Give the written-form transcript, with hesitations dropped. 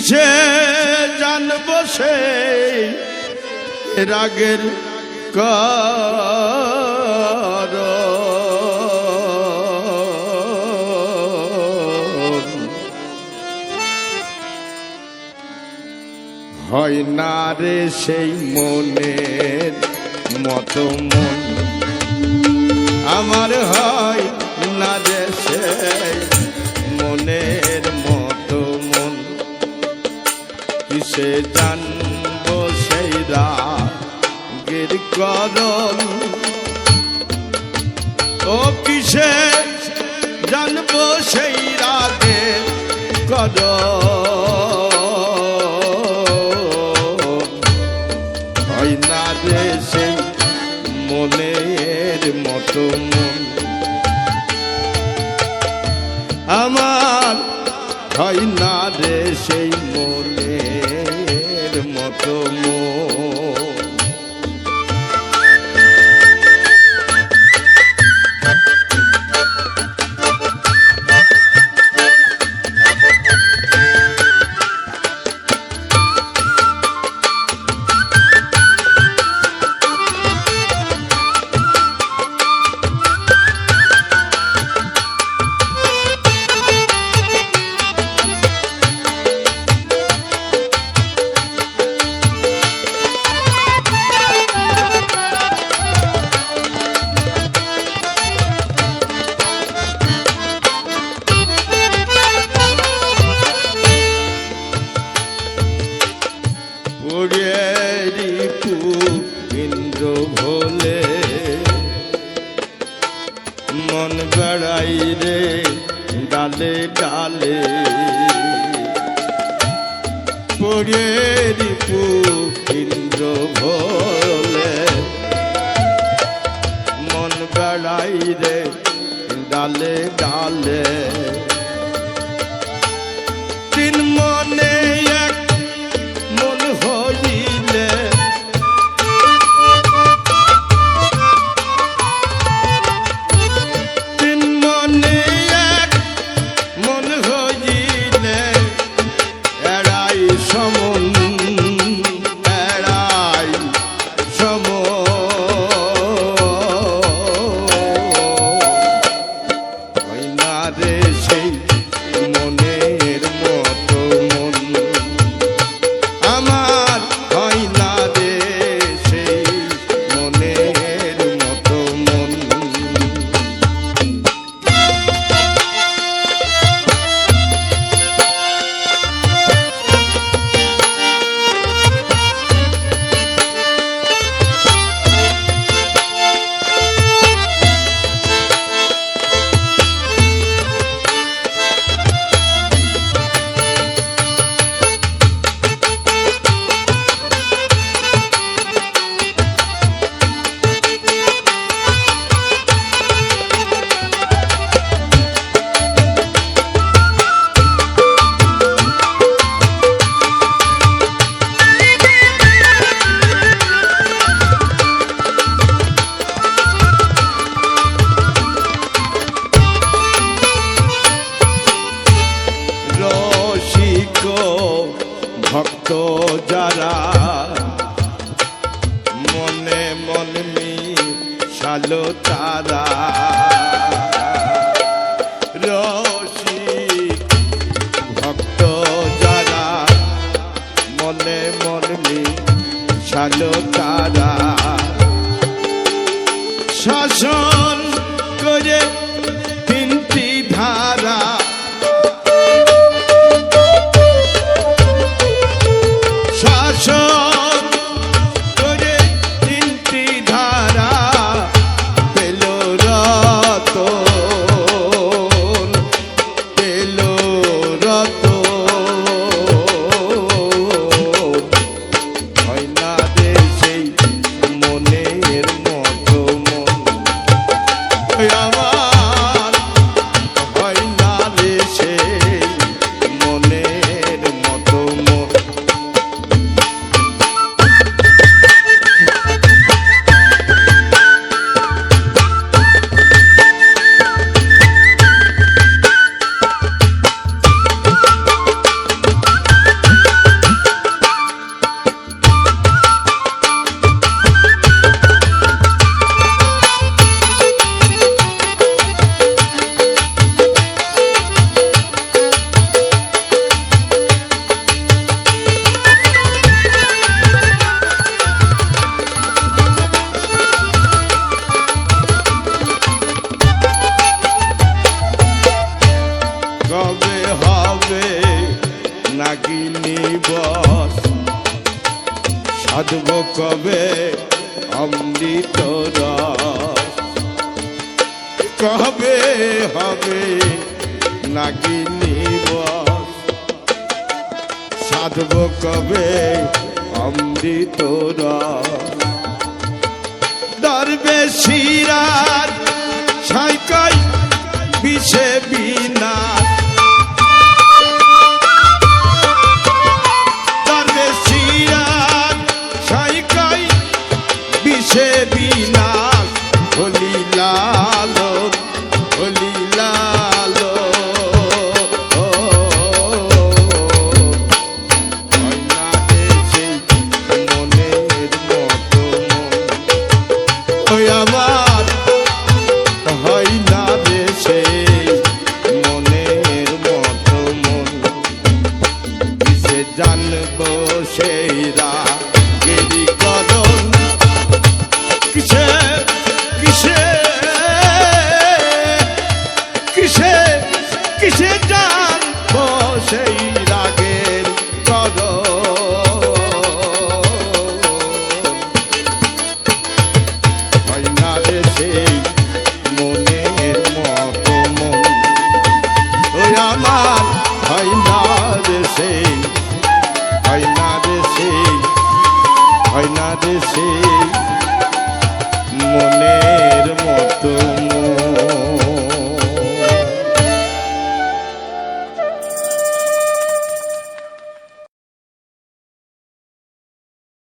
কিসে জানবো সেই রাগের কারণ হয় না রে সেই মনের মতো মন আমার হয় না রে সেই মনের মতো মন কিসে জানবো সেই রাগের কারণ ও কিসে জানবো সেই রাগের কারণ হয় না রে সেই মনের মতো মন আমার হয় না রে সেই মনের মতো মন ইন্দ্র ভোলে মন বেড়াই রে ডালে ডালে পড়েরি ইন্দ্র ভোলে মন বেড়াই রে ডালে ডালে তিন মনে এক মন হইলে তিন মনে এক মন হইলে এড়াই সমন এড়াই সমন হয় না রে সেই মনের মতো মন আমার হয় না রে সেই মনের মতো মন ভক্ত যারা মনে মন মিশালো তারা রসিক ভক্ত যারা মনে মন মিশালো তারা শাসন করে তিনটি ধারা শাসন করে তিনটি ধারা পেল কবে অমৃত রস, কবে হবে নাগিনী বস, সাধব কবে অমৃত রস। দরবেশিরার সাইকাই বিষে বিনা, দরবেশিরার সাইকাই বিষে বিনা, হলি লালন হলি লালন, হয় না রে সেই মনের মতো মন, ওই আমার হয় না রে সেই মনের মতো মন। কিসে জানবো সেই রাগেরই করণ, কিসে কিসে কিসে কিসে জানবো সেই রাগের করণ, হয় না রে সেই মনের মতো মন, ওই আমার হয় না রে সেই, হয় না রে সেই, হয় না রে সেই